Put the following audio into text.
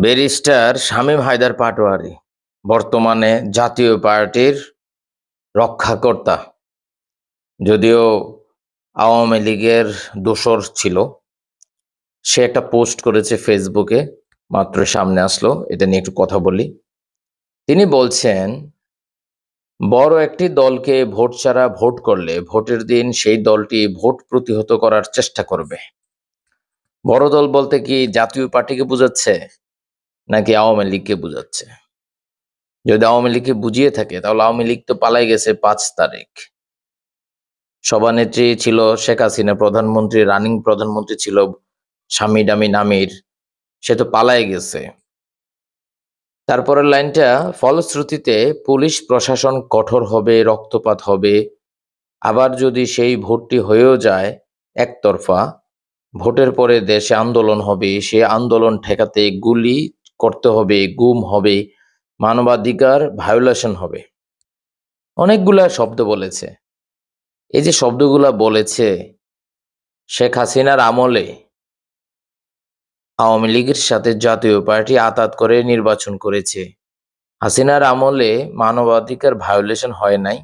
Barrister Shamim Haider Patwari বর্তমানে জাতীয় পার্টির রক্ষাকর্তা। যদিও আওয়ামী লীগের দোসর ছিল। সে একটা পোস্ট করেছে ফেসবুকে, মাত্র সামনে আসলো, এটা নিয়ে একটু কথা বলি। তিনি বলছেন, বড় একটি দলকে ভোট ছাড়া ভোট করলে ভোটের দিন সেই দলটি ভোট প্রতিহত করার চেষ্টা করবে। বড় দল বলতে কি জাতীয় পার্টিকে বোঝাচ্ছে নাকি আওয়ামী লীগকে বোঝাচ্ছে? যদি আওয়ামী লীগকে বুঝিয়ে থাকে তাহলে আওয়ামী লীগ তো পালাই গেছে 5 তারিখ। সভানেত্রী ছিল শেখ হাসিনা, প্রধানমন্ত্রী, রানিং প্রধানমন্ত্রী ছিল স্বামী নামির, সে তো পালাই গেছে। তারপরের লাইনটা, ফলশ্রুতিতে পুলিশ প্রশাসন কঠোর হবে, রক্তপাত হবে। আবার যদি সেই ভোটটি হয়েও যায় একতরফা, ভোটের পরে দেশে আন্দোলন হবে, সে আন্দোলন ঠেকাতে গুলি করতে হবে, গুম হবে, মানবাধিকার ভায়োলেশন হবে। অনেকগুলা শব্দ বলেছে। এই যে শব্দগুলা বলেছে, শেখ হাসিনার আমলে আওয়ামী লীগের সাথে জাতীয় পার্টি আঁতাত করে নির্বাচন করেছে। হাসিনার আমলে মানবাধিকার ভায়োলেশন হয় নাই।